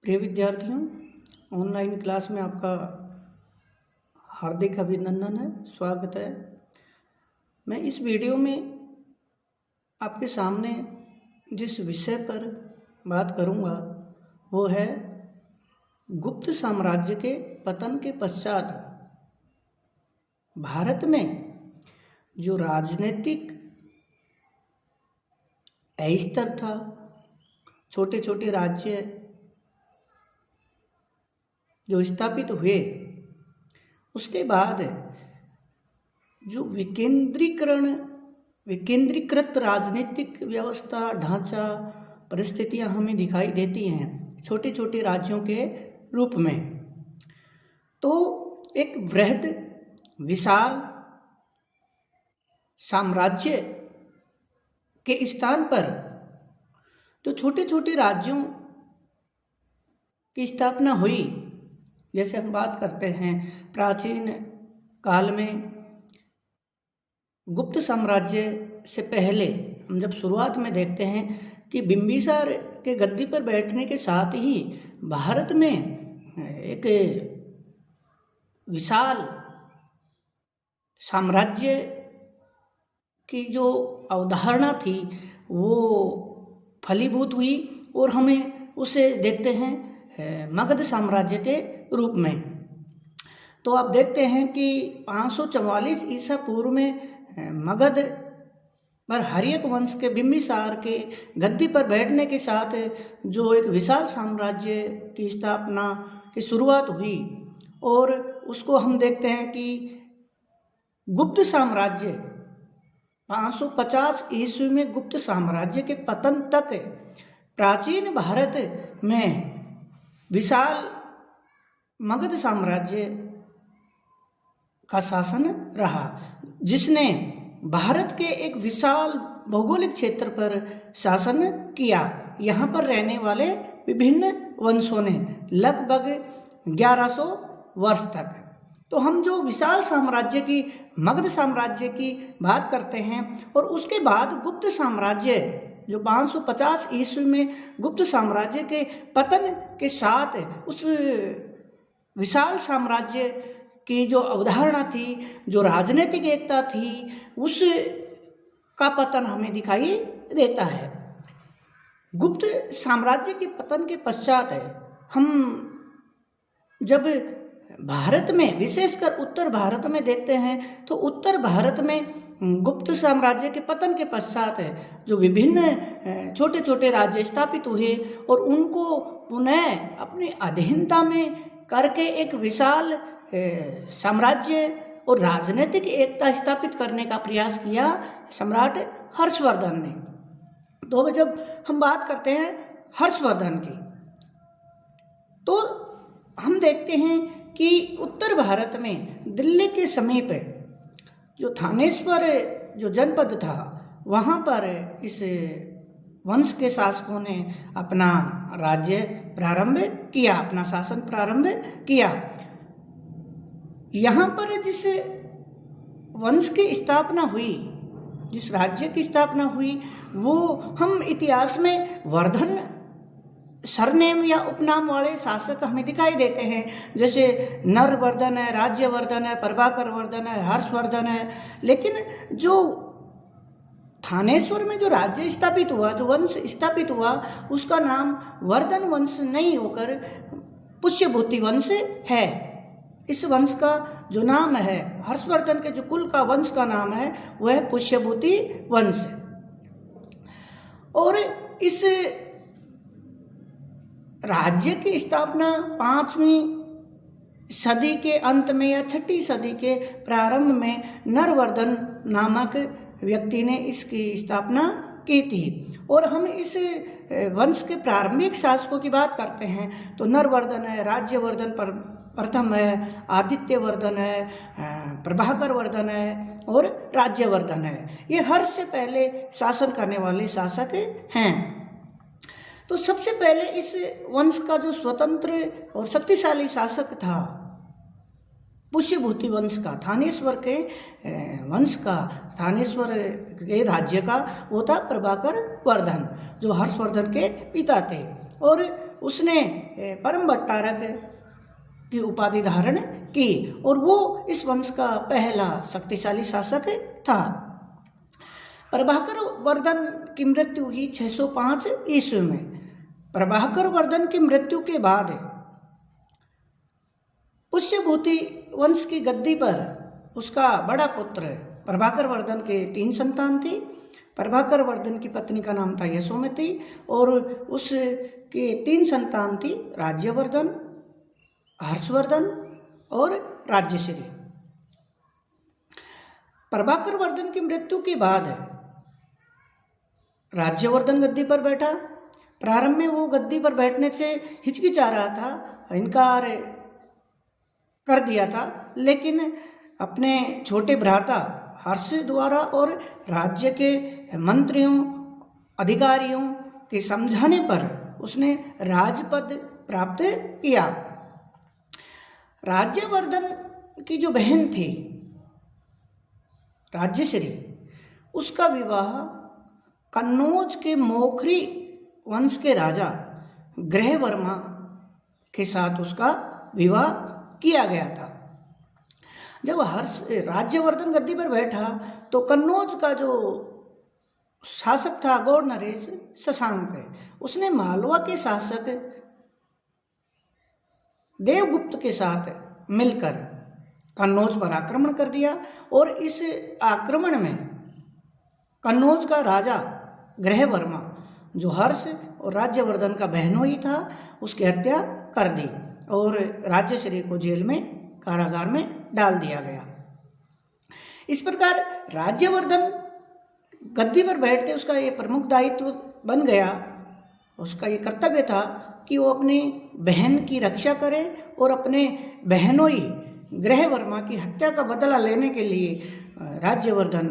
प्रिय विद्यार्थियों, online class में आपका हार्दिक अभिनंदन है, स्वागत है। मैं इस वीडियो में आपके सामने जिस विषय पर बात करूंगा वो है गुप्त साम्राज्य के पतन के पश्चात भारत में जो राजनीतिक अस्तर था, छोटे छोटे राज्य जो स्थापित हुए, उसके बाद जो विकेंद्रीकृत राजनीतिक व्यवस्था, ढांचा, परिस्थितियां हमें दिखाई देती हैं छोटे छोटे राज्यों के रूप में। तो एक वृहद विशाल साम्राज्य के स्थान पर तो छोटे छोटे राज्यों की स्थापना हुई। जैसे हम बात करते हैं प्राचीन काल में गुप्त साम्राज्य से पहले, हम जब शुरुआत में देखते हैं कि बिंबिसार के गद्दी पर बैठने के साथ ही भारत में एक विशाल साम्राज्य की जो अवधारणा थी वो फलीभूत हुई और हमें उसे देखते हैं मगध साम्राज्य के रूप में। तो आप देखते हैं कि 544 ईसा पूर्व में मगध पर हर्यक वंश के बिंबिसार के गद्दी पर बैठने के साथ जो एक विशाल साम्राज्य की स्थापना की शुरुआत हुई, और उसको हम देखते हैं कि गुप्त साम्राज्य 550 ईस्वी में गुप्त साम्राज्य के पतन तक प्राचीन भारत में विशाल मगध साम्राज्य का शासन रहा, जिसने भारत के एक विशाल भौगोलिक क्षेत्र पर शासन किया। यहाँ पर रहने वाले विभिन्न वंशों ने लगभग 1100 वर्ष तक। तो हम जो विशाल साम्राज्य की, मगध साम्राज्य की बात करते हैं, और उसके बाद गुप्त साम्राज्य जो 550 ईस्वी में गुप्त साम्राज्य के पतन के साथ उस विशाल साम्राज्य की जो अवधारणा थी, जो राजनीतिक एकता थी, उस का पतन हमें दिखाई देता है। गुप्त साम्राज्य के पतन के पश्चात हम जब भारत में, विशेषकर उत्तर भारत में देखते हैं, तो उत्तर भारत में गुप्त साम्राज्य के पतन के पश्चात जो विभिन्न छोटे छोटे राज्य स्थापित हुए और उनको पुनः अपनी अधीनता में करके एक विशाल साम्राज्य और राजनीतिक एकता स्थापित करने का प्रयास किया सम्राट हर्षवर्धन ने। तो जब हम बात करते हैं हर्षवर्धन की, तो हम देखते हैं कि उत्तर भारत में दिल्ली के समीप जो थानेश्वर जो जनपद था, वहाँ पर इस वंश के शासकों ने अपना राज्य प्रारंभ किया, अपना शासन प्रारंभ किया। यहाँ पर जिस वंश की स्थापना हुई, जिस राज्य की स्थापना हुई, वो हम इतिहास में वर्धन सरनेम या उपनाम वाले शासक हमें दिखाई देते हैं। जैसे नरवर्धन है, राज्यवर्धन है, प्रभाकर वर्धन है, हर्षवर्धन है। लेकिन जो थानेश्वर में जो राज्य स्थापित हुआ, जो वंश स्थापित हुआ, उसका नाम वर्धन वंश नहीं होकर पुष्यभूति वंश है। इस वंश का जो नाम है, हर्षवर्धन के जो कुल का वंश का नाम है, वह पुष्यभूति वंश। और इस राज्य की स्थापना 5वीं सदी के अंत में या 6ठी सदी के प्रारंभ में नरवर्धन नामक व्यक्ति ने इसकी स्थापना की थी। और हम इस वंश के प्रारंभिक शासकों की बात करते हैं तो नरवर्धन है, राज्यवर्धन प्रथम है, आदित्यवर्धन है, प्रभाकर वर्धन है और राज्यवर्धन है। ये हर्ष से पहले शासन करने वाले शासक हैं। तो सबसे पहले इस वंश का जो स्वतंत्र और शक्तिशाली शासक था पुष्यभूति वंश का, थानेश्वर के वंश का, थानेश्वर के राज्य का, वो था प्रभाकर वर्धन, जो हर्षवर्धन के पिता थे। और उसने परम भट्टारक की उपाधि धारण की और वो इस वंश का पहला शक्तिशाली शासक था। प्रभाकर वर्धन की मृत्यु हुई 605 ईस्वी में। प्रभाकर वर्धन की मृत्यु के बाद पुष्यभूति वंश की गद्दी पर उसका बड़ा पुत्र प्रभाकर वर्धन के 3 संतान थी। प्रभाकर वर्धन की पत्नी का नाम था यशोमती और उसके 3 संतान थी राज्यवर्धन, हर्षवर्धन और राज्यश्री। प्रभाकर वर्धन की मृत्यु के बाद राज्यवर्धन गद्दी पर बैठा। प्रारंभ में वो गद्दी पर बैठने से हिचकिचा रहा था, इनकार कर दिया था, लेकिन अपने छोटे भ्राता हर्ष द्वारा और राज्य के मंत्रियों अधिकारियों के समझाने पर उसने राजपद प्राप्त किया। राज्यवर्धन की जो बहन थी राज्यश्री, उसका विवाह कन्नौज के मोखरी वंश के राजा ग्रहवर्मा के साथ उसका विवाह किया गया था। जब राज्यवर्धन गद्दी पर बैठा तो कन्नौज का जो शासक था गौड़ नरेश शशांक, उसने मालवा के शासक देवगुप्त के साथ मिलकर कन्नौज पर आक्रमण कर दिया और इस आक्रमण में कन्नौज का राजा ग्रहवर्मा, जो हर्ष और राज्यवर्धन का बहनोई था, उसकी हत्या कर दी और राज्यश्री को जेल में कारागार में डाल दिया गया। इस प्रकार राज्यवर्धन गद्दी पर बैठते उसका ये प्रमुख दायित्व बन गया, उसका ये कर्तव्य था कि वो अपनी बहन की रक्षा करे और अपने बहनोई ग्रहवर्मा की हत्या का बदला लेने के लिए राज्यवर्धन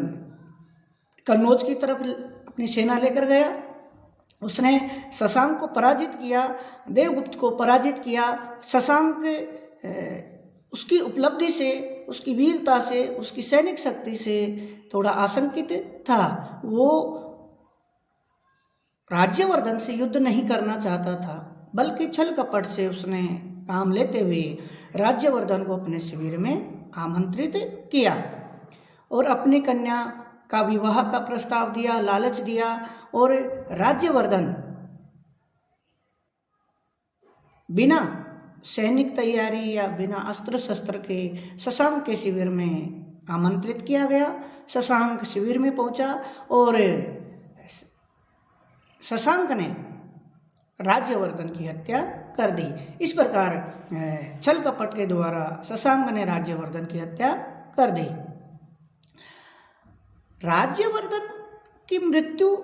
कन्नौज की तरफ अपनी सेना लेकर गया। उसने शशांक को पराजित किया, देवगुप्त को पराजित किया। शशांक उसकी उपलब्धि से, उसकी वीरता से, उसकी सैनिक शक्ति से थोड़ा आशंकित था। वो राज्यवर्धन से युद्ध नहीं करना चाहता था, बल्कि छल कपट से उसने काम लेते हुए राज्यवर्धन को अपने शिविर में आमंत्रित किया और अपनी कन्या का विवाह का प्रस्ताव दिया, लालच दिया और राज्यवर्धन बिना सैनिक तैयारी या बिना अस्त्र शस्त्र के शशांक के शिविर में आमंत्रित किया गया। शशांक शिविर में पहुंचा और शशांक ने राज्यवर्धन की हत्या कर दी। इस प्रकार छल कपट के द्वारा शशांक ने राज्यवर्धन की हत्या कर दी। राज्यवर्धन की मृत्यु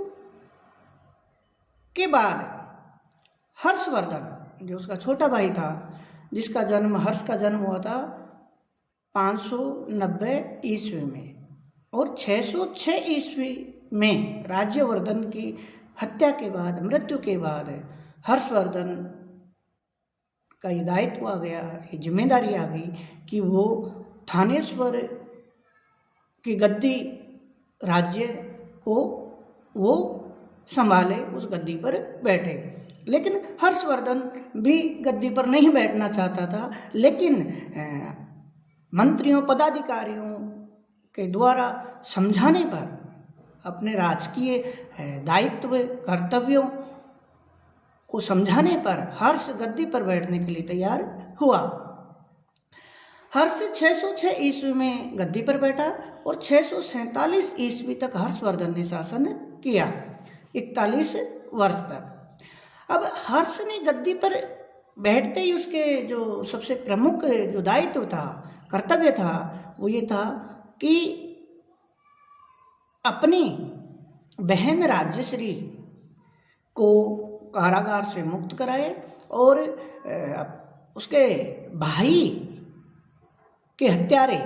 के बाद हर्षवर्धन, जो उसका छोटा भाई था, जिसका जन्म हर्ष का जन्म हुआ था 590 ईस्वी में और 606 ईस्वी में राज्यवर्धन की हत्या के बाद, मृत्यु के बाद हर्षवर्धन का ये दायित्व आ गया, ये जिम्मेदारी आ गई कि वो थानेश्वर की गद्दी राज्य को वो संभाले, उस गद्दी पर बैठे। लेकिन हर्षवर्धन भी गद्दी पर नहीं बैठना चाहता था, लेकिन मंत्रियों पदाधिकारियों के द्वारा समझाने पर, अपने राजकीय दायित्व कर्तव्यों को समझाने पर हर्ष गद्दी पर बैठने के लिए तैयार हुआ। हर्ष 606 ईस्वी में गद्दी पर बैठा और 647 ईस्वी तक हर्षवर्धन ने शासन किया, 41 वर्ष तक। अब हर्ष ने गद्दी पर बैठते ही उसके जो सबसे प्रमुख जो दायित्व था, कर्तव्य था, वो ये था कि अपनी बहन राज्यश्री को कारागार से मुक्त कराए और उसके भाई के हत्यारे,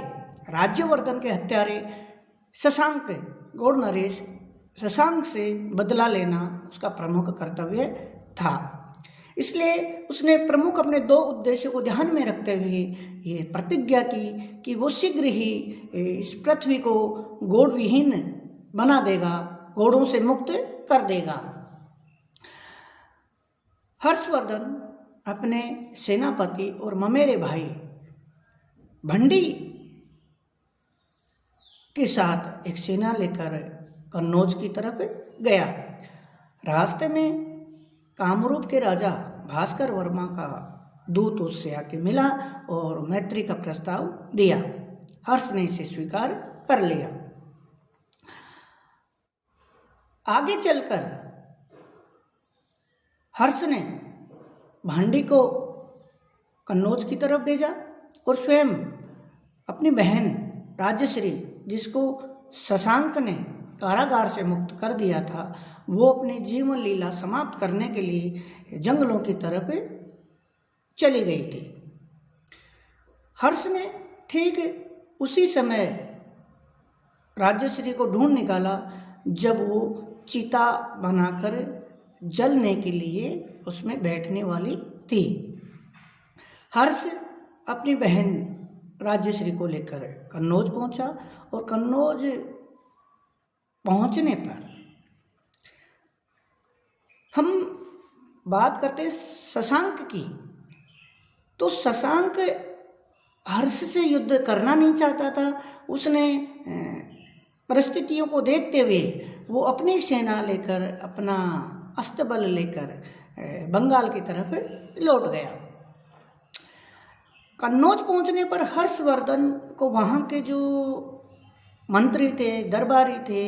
राज्यवर्धन के हत्यारे शशांक, गौड़ नरेश शशांक से बदला लेना उसका प्रमुख कर्तव्य था। इसलिए उसने प्रमुख अपने 2 उद्देश्यों को ध्यान में रखते हुए ये प्रतिज्ञा की कि वो शीघ्र ही इस पृथ्वी को गौड़ विहीन बना देगा, गौड़ों से मुक्त कर देगा। हर्षवर्धन अपने सेनापति और ममेरे भाई भंडी के साथ एक सेना लेकर कन्नौज की तरफ गया। रास्ते में कामरूप के राजा भास्कर वर्मा का दूत उससे आके मिला और मैत्री का प्रस्ताव दिया। हर्ष ने इसे स्वीकार कर लिया। आगे चलकर हर्ष ने भांडी को कन्नौज की तरफ भेजा और स्वयं अपनी बहन राजश्री, जिसको शशांक ने कारागार से मुक्त कर दिया था, वो अपनी जीवन लीला समाप्त करने के लिए जंगलों की तरफ चली गई थी। हर्ष ने ठीक उसी समय राजश्री को ढूंढ निकाला जब वो चिता बनाकर जलने के लिए उसमें बैठने वाली थी। हर्ष अपनी बहन राजश्री को लेकर कन्नौज पहुंचा और कन्नौज पहुंचने पर हम बात करते हैं शशांक की, तो शशांक हर्ष से युद्ध करना नहीं चाहता था। उसने परिस्थितियों को देखते हुए वो अपनी सेना लेकर, अपना अस्तबल लेकर बंगाल की तरफ लौट गया। कन्नौज पहुंचने पर हर्षवर्धन को वहाँ के जो मंत्री थे, दरबारी थे,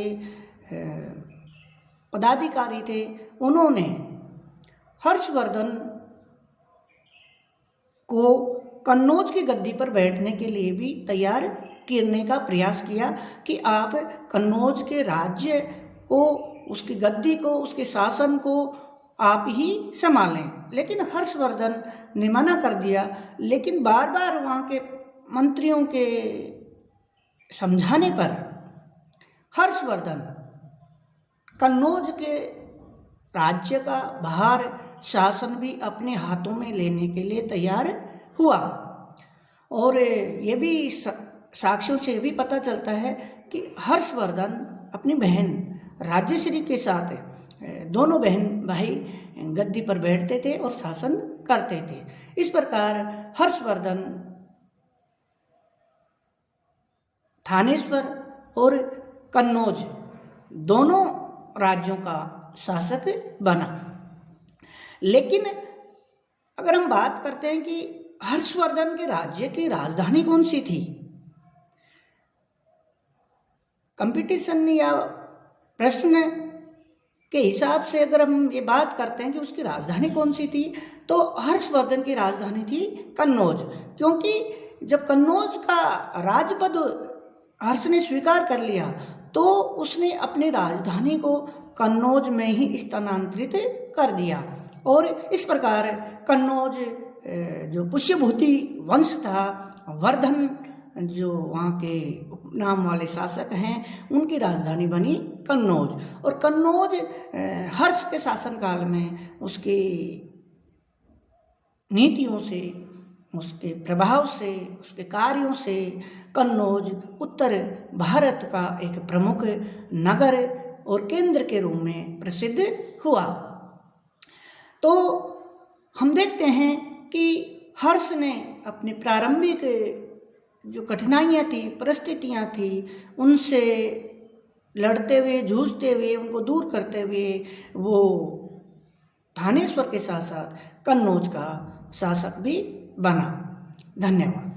पदाधिकारी थे, उन्होंने हर्षवर्धन को कन्नौज की गद्दी पर बैठने के लिए भी तैयार करने का प्रयास किया कि आप कन्नौज के राज्य को, उसकी गद्दी को, उसके शासन को आप ही संभालें। लेकिन हर्षवर्धन ने मना कर दिया। लेकिन बार बार वहाँ के मंत्रियों के समझाने पर हर्षवर्धन कन्नौज के राज्य का भार, शासन भी अपने हाथों में लेने के लिए तैयार हुआ। और ये भी साक्ष्यों से भी पता चलता है कि हर्षवर्धन अपनी बहन राजश्री के साथ, दोनों बहन भाई गद्दी पर बैठते थे और शासन करते थे। इस प्रकार हर्षवर्धन थानेश्वर और कन्नौज दोनों राज्यों का शासक बना। लेकिन अगर हम बात करते हैं कि हर्षवर्धन के राज्य की राजधानी कौन सी थी, कंपटीशन या प्रश्न के हिसाब से अगर हम ये बात करते हैं कि उसकी राजधानी कौन सी थी, तो हर्षवर्धन की राजधानी थी कन्नौज। क्योंकि जब कन्नौज का राजपद हर्ष ने स्वीकार कर लिया तो उसने अपनी राजधानी को कन्नौज में ही स्थानांतरित कर दिया। और इस प्रकार कन्नौज जो पुष्यभूति वंश था, वर्धन जो वहाँ के उपनाम वाले शासक हैं, उनकी राजधानी बनी कन्नौज। और कन्नौज हर्ष के शासनकाल में उसकी नीतियों से, उसके प्रभाव से, उसके कार्यों से कन्नौज उत्तर भारत का एक प्रमुख नगर और केंद्र के रूप में प्रसिद्ध हुआ। तो हम देखते हैं कि हर्ष ने अपनी प्रारंभिक जो कठिनाइयाँ थी, परिस्थितियाँ थी, उनसे लड़ते हुए, जूझते हुए, उनको दूर करते हुए वो थानेश्वर के साथ साथ कन्नौज का शासक भी बना। धन्यवाद।